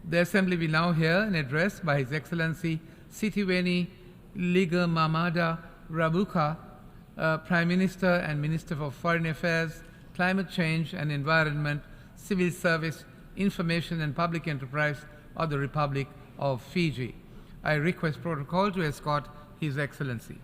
The Assembly will now hear an address by His Excellency Sitiveni Ligamamada Rabuka, Prime Minister and Minister for Foreign Affairs, Climate Change and Environment, Civil Service, Information and Public Enterprise of the Republic of Fiji. I request protocol to escort His Excellency.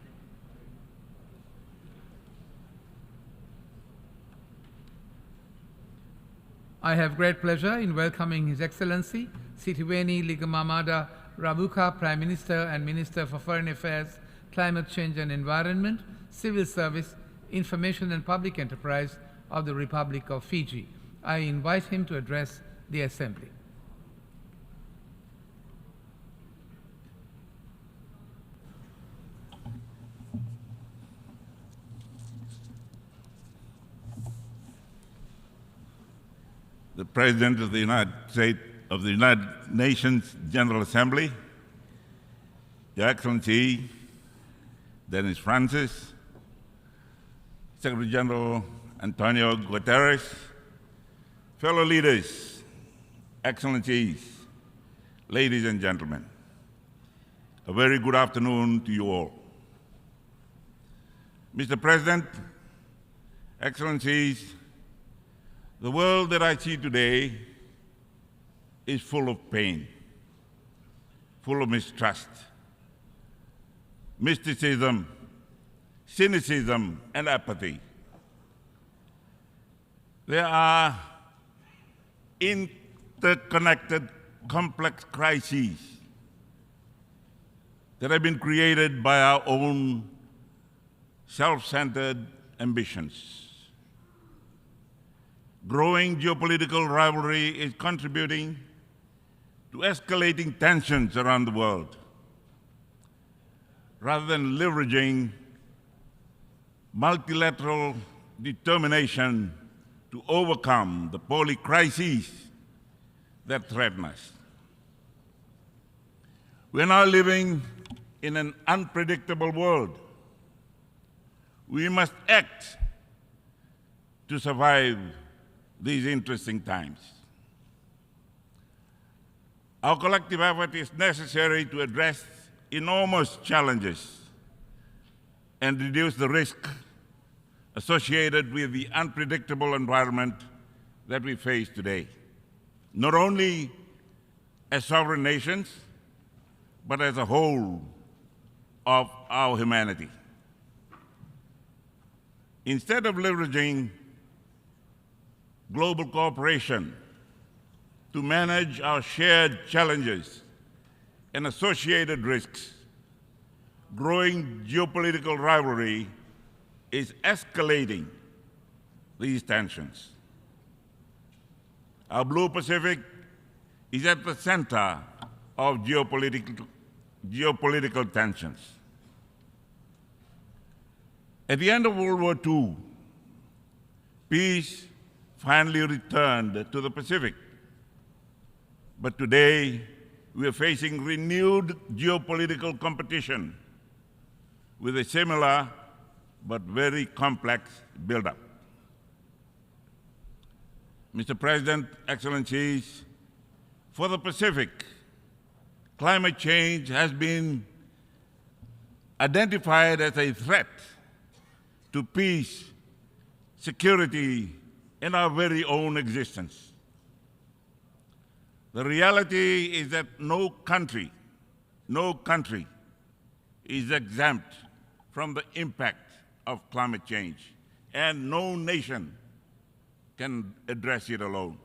I have great pleasure in welcoming His Excellency Sitiveni Ligamamada Rabuka, Prime Minister and Minister for Foreign Affairs, Climate Change and Environment, Civil Service, Information and Public Enterprise of the Republic of Fiji. I invite him to address the Assembly. The President of the United Nations General Assembly, Your Excellency Dennis Francis, Secretary General Antonio Guterres, fellow leaders, Excellencies, ladies and gentlemen, a very good afternoon to you all. Mr. President, Excellencies, the world that I see today is full of pain, full of mistrust, mysticism, cynicism, and apathy. There are interconnected, complex crises that have been created by our own self-centered ambitions. Growing geopolitical rivalry is contributing to escalating tensions around the world. Rather than leveraging multilateral determination to overcome the poly crises that threaten us. We are now living in an unpredictable world. We must act to survive these interesting times. Our collective effort is necessary to address enormous challenges and reduce the risk associated with the unpredictable environment that we face today, not only as sovereign nations, but as a whole of our humanity. Instead of leveraging global cooperation to manage our shared challenges and associated risks, growing geopolitical rivalry is escalating these tensions. Our blue Pacific is at the center of geopolitical tensions. At the end of World War II, peace finally returned to the Pacific. But today, we are facing renewed geopolitical competition with a similar but very complex buildup. Mr. President, Excellencies, for the Pacific, climate change has been identified as a threat to peace, security, and our very own existence. The reality is that no country is exempt from the impact of climate change, and no nation can address it alone.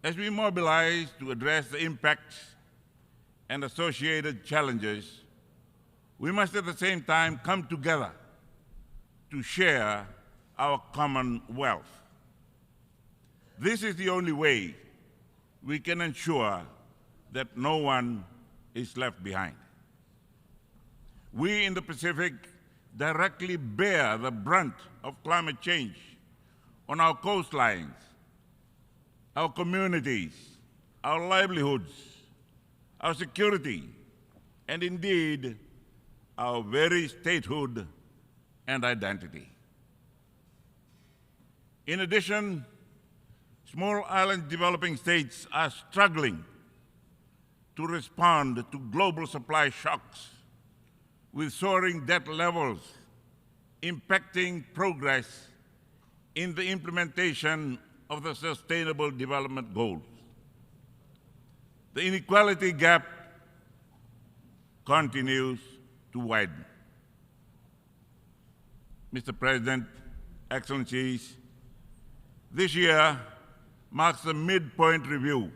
As we mobilize to address the impacts and associated challenges, we must at the same time come together to share our common wealth. This is the only way we can ensure that no one is left behind. We in the Pacific directly bear the brunt of climate change on our coastlines, our communities, our livelihoods, our security, and indeed, our very statehood and identity. In addition, Small island developing states are struggling to respond to global supply shocks, with soaring debt levels impacting progress in the implementation of the Sustainable Development Goals. The inequality gap continues to widen. Mr. President, Excellencies, this year marks the midpoint review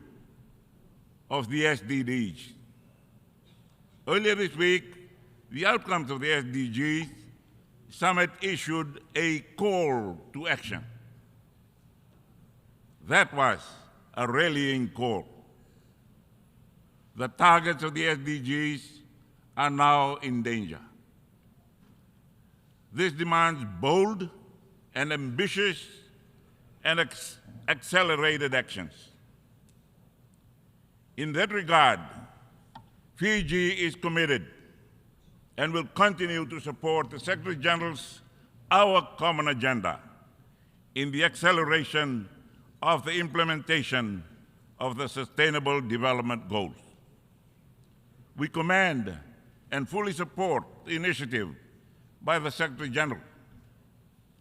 of the SDGs. Earlier this week, the outcomes of the SDGs Summit issued a call to action. That was a rallying call. The targets of the SDGs are now in danger. This demands bold and ambitious and accelerated actions. In that regard, Fiji is committed and will continue to support the Secretary General's Our Common Agenda in the acceleration of the implementation of the Sustainable Development Goals. We commend and fully support the initiative by the Secretary General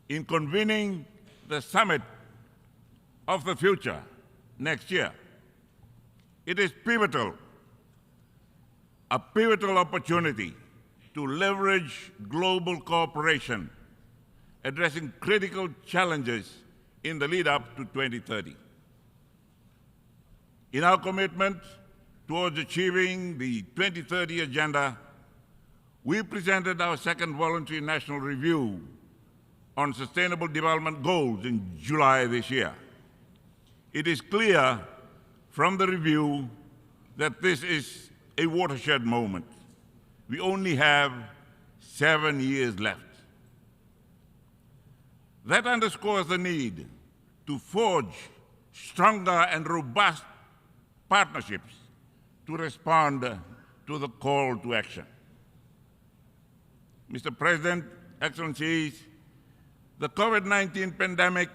in convening the Summit of the Future next year. It is pivotal, a pivotal opportunity to leverage global cooperation, addressing critical challenges in the lead up to 2030. In our commitment towards achieving the 2030 Agenda, we presented our second voluntary national review on Sustainable Development Goals in July this year. It is clear from the review that this is a watershed moment. We only have 7 years left. That underscores the need to forge stronger and robust partnerships to respond to the call to action. Mr. President, Excellencies, the COVID-19 pandemic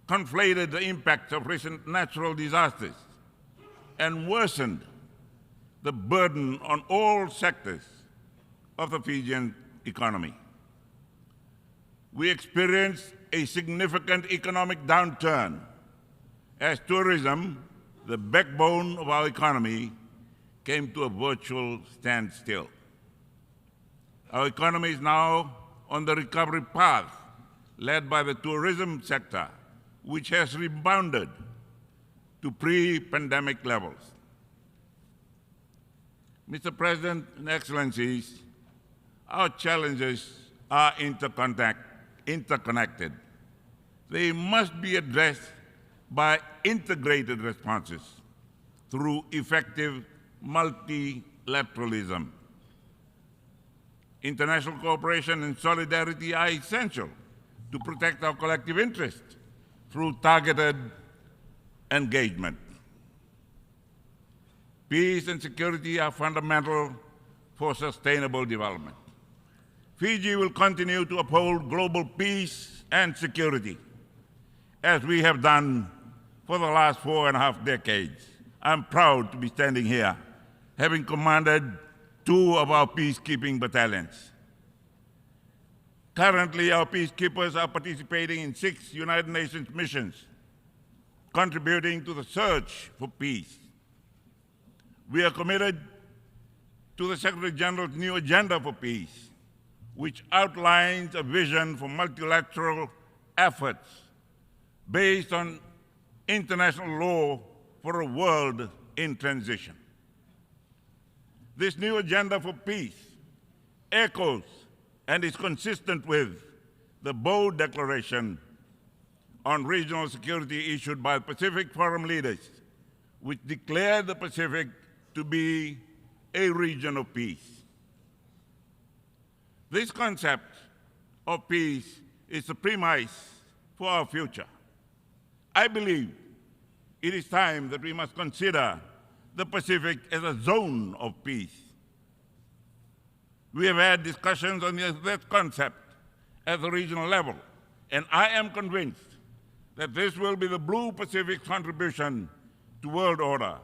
conflated the impacts of recent natural disasters and worsened the burden on all sectors of the Fijian economy. We experienced a significant economic downturn as tourism, the backbone of our economy, came to a virtual standstill. Our economy is now on the recovery path led by the tourism sector, which has rebounded to pre-pandemic levels. Mr. President and Excellencies, our challenges are interconnected. They must be addressed by integrated responses through effective multilateralism. International cooperation and solidarity are essential to protect our collective interests through targeted engagement. Peace and security are fundamental for sustainable development. Fiji will continue to uphold global peace and security, as we have done for the last 4.5 decades. I'm proud to be standing here, having commanded 2 of our peacekeeping battalions. Currently, our peacekeepers are participating in 6 United Nations missions, contributing to the search for peace. We are committed to the Secretary General's new agenda for peace, which outlines a vision for multilateral efforts based on international law for a world in transition. This new agenda for peace echoes and is consistent with the bold declaration on regional security issued by Pacific Forum leaders, which declared the Pacific to be a region of peace. This concept of peace is the premise for our future. I believe it is time that we must consider the Pacific as a zone of peace. We have had discussions on this concept at the regional level, and I am convinced that this will be the Blue Pacific's contribution to world order,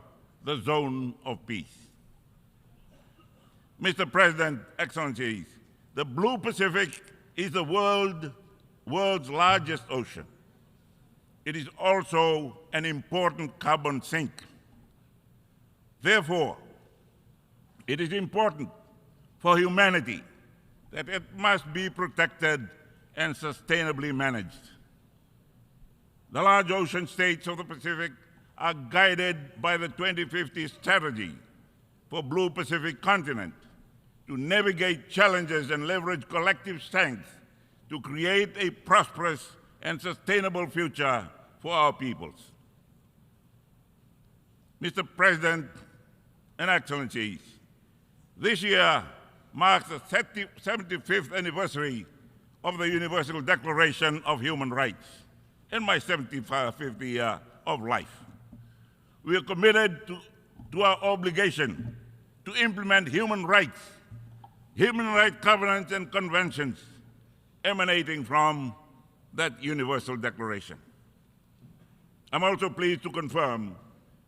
the zone of peace. Mr. President, Excellencies, the Blue Pacific is the world's largest ocean. It is also an important carbon sink. Therefore, it is important for humanity that it must be protected and sustainably managed. The large ocean states of the Pacific are guided by the 2050 strategy for Blue Pacific continent to navigate challenges and leverage collective strength to create a prosperous and sustainable future for our peoples. Mr. President and Excellencies, this year marks the 75th anniversary of the Universal Declaration of Human Rights and my 75th year of life. We are committed to our obligation to implement human rights covenants and conventions emanating from that Universal Declaration. I'm also pleased to confirm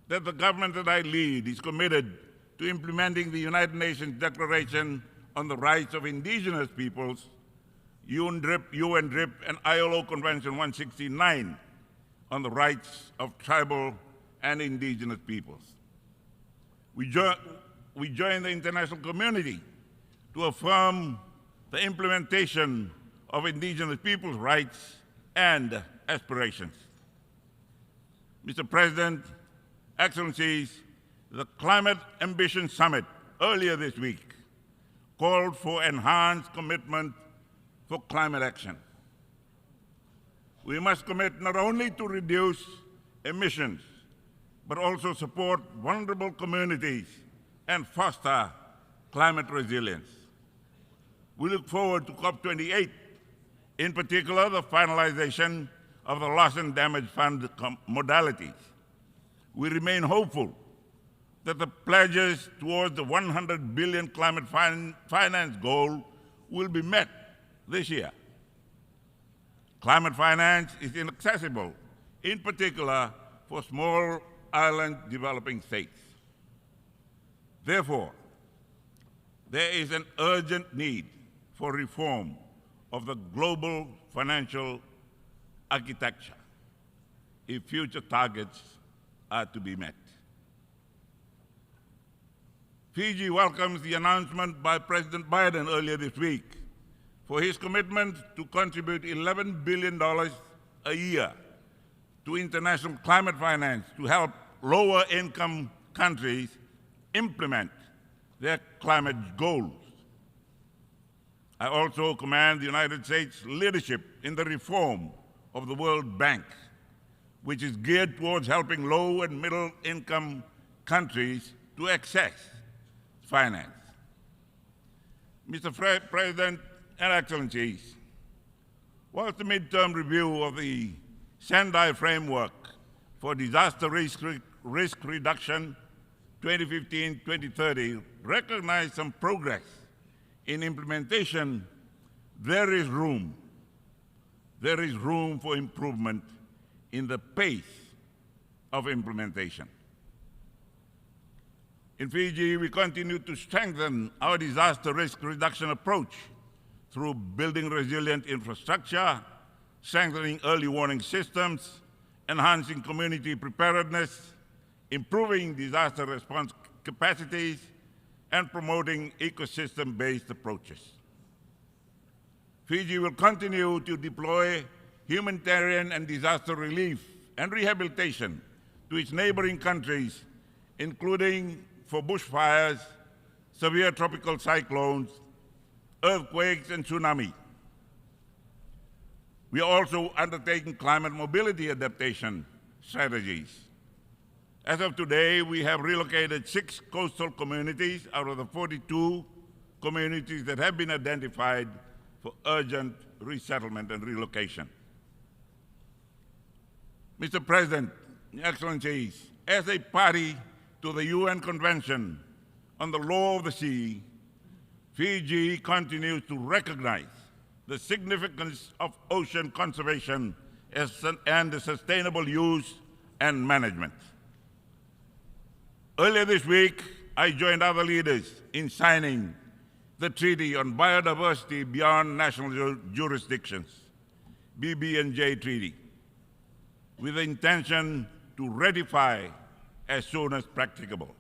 that the government that I lead is committed to implementing the United Nations Declaration on the Rights of Indigenous Peoples, UNDRIP, and ILO Convention 169 on the rights of tribal and indigenous peoples. We join the international community to affirm the implementation of indigenous peoples' rights and aspirations. Mr. President, Excellencies, the Climate Ambition Summit earlier this week called for enhanced commitment for climate action. We must commit not only to reduce emissions, but also support vulnerable communities and foster climate resilience. We look forward to COP28, in particular the finalization of the Loss and Damage Fund modalities. We remain hopeful that the pledges towards the 100 billion climate finance goal will be met this year. Climate finance is inaccessible, in particular for small island developing states. Therefore, there is an urgent need for reform of the global financial architecture if future targets are to be met. Fiji welcomes the announcement by President Biden earlier this week for his commitment to contribute $11 billion a year to international climate finance to help lower-income countries implement their climate goals. I also commend the United States leadership in the reform of the World Bank, which is geared towards helping low and middle-income countries to access finance. Mr. President and Excellencies, whilst the midterm review of the Sendai Framework for Disaster Risk Reduction 2015-2030 recognized some progress in implementation, there is room for improvement in the pace of implementation. In Fiji, we continue to strengthen our disaster risk reduction approach through building resilient infrastructure, strengthening early warning systems, enhancing community preparedness, improving disaster response capacities, and promoting ecosystem-based approaches. Fiji will continue to deploy humanitarian and disaster relief and rehabilitation to its neighboring countries, including for bushfires, severe tropical cyclones, earthquakes, and tsunami. We are also undertaking climate mobility adaptation strategies. As of today, we have relocated 6 coastal communities out of the 42 communities that have been identified for urgent resettlement and relocation. Mr. President, Excellencies, as a party to the UN Convention on the Law of the Sea, Fiji continues to recognize the significance of ocean conservation and the sustainable use and management. Earlier this week, I joined other leaders in signing the Treaty on Biodiversity Beyond National Jurisdictions, BB&J Treaty, with the intention to ratify as soon as practicable.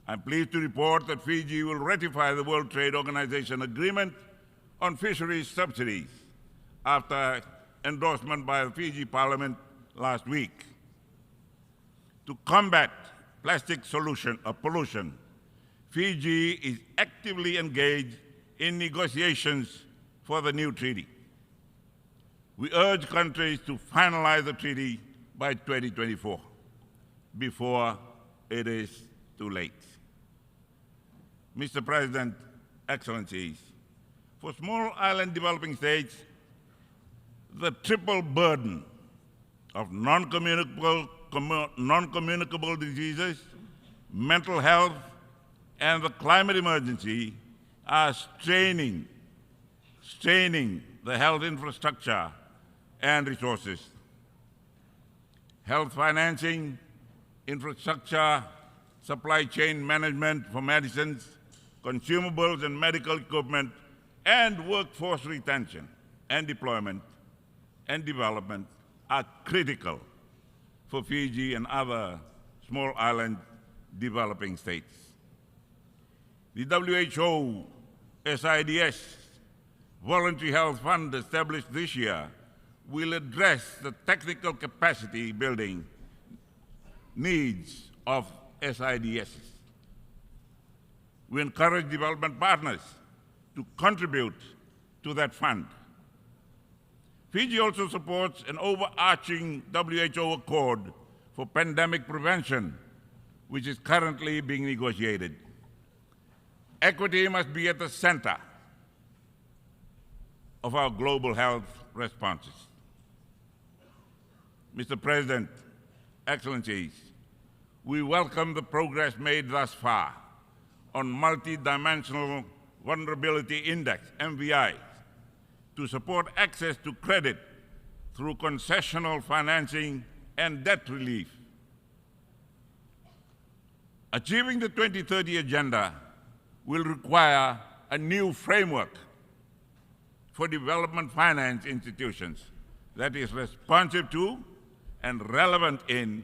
I'm pleased to report that Fiji will ratify the World Trade Organization Agreement on Fisheries Subsidies after endorsement by the Fiji Parliament last week. To combat plastic pollution, Fiji is actively engaged in negotiations for the new treaty. We urge countries to finalize the treaty by 2024, before it is too late. Mr. President, Excellencies, for small island developing states, the triple burden of non-communicable diseases, mental health, and the climate emergency are straining the health infrastructure and resources. Health financing, infrastructure, supply chain management for medicines, consumables and medical equipment, and workforce retention and deployment and development are critical for Fiji and other small island developing states. The WHO SIDS Voluntary Health Fund established this year will address the technical capacity building needs of SIDS. We encourage development partners to contribute to that fund. Fiji also supports an overarching WHO accord for pandemic prevention, which is currently being negotiated. Equity must be at the center of our global health responses. Mr. President, Excellencies, we welcome the progress made thus far on Multidimensional Vulnerability Index, MVI, to support access to credit through concessional financing and debt relief. Achieving the 2030 Agenda will require a new framework for development finance institutions that is responsive to and relevant in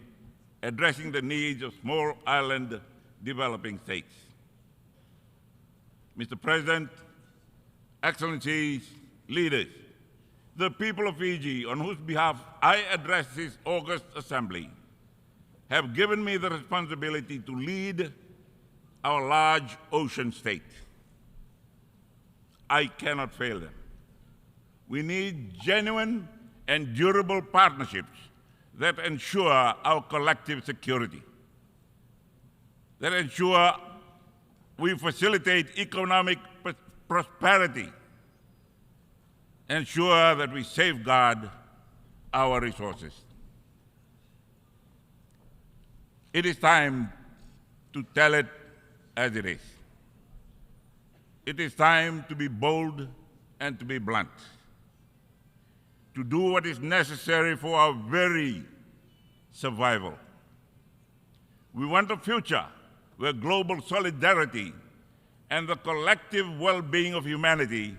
addressing the needs of small island developing states. Mr. President, Excellencies, leaders, the people of Fiji, on whose behalf I address this August Assembly, have given me the responsibility to lead our large ocean state. I cannot fail them. We need genuine and durable partnerships that ensure our collective security, that ensure we facilitate economic prosperity, ensure that we safeguard our resources. It is time to tell it as it is. It is time to be bold and to be blunt, to do what is necessary for our very survival. We want a future where global solidarity and the collective well-being of humanity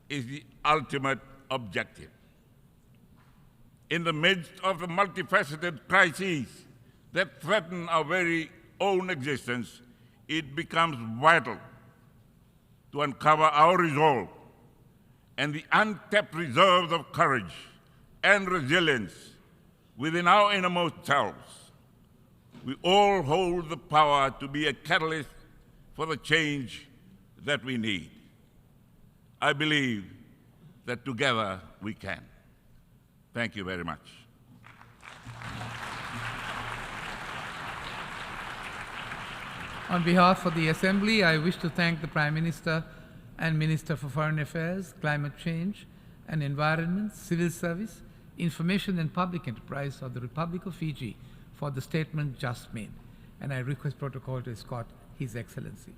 is the ultimate objective. In the midst of the multifaceted crises that threaten our very own existence, it becomes vital to uncover our resolve and the untapped reserves of courage and resilience within our innermost selves. We all hold the power to be a catalyst for the change that we need. I believe that together we can. Thank you very much. On behalf of the Assembly, I wish to thank the Prime Minister and Minister for Foreign Affairs, Climate Change and Environment, Civil Service, Information and Public Enterprise of the Republic of Fiji for the statement just made. And I request protocol to escort His Excellency.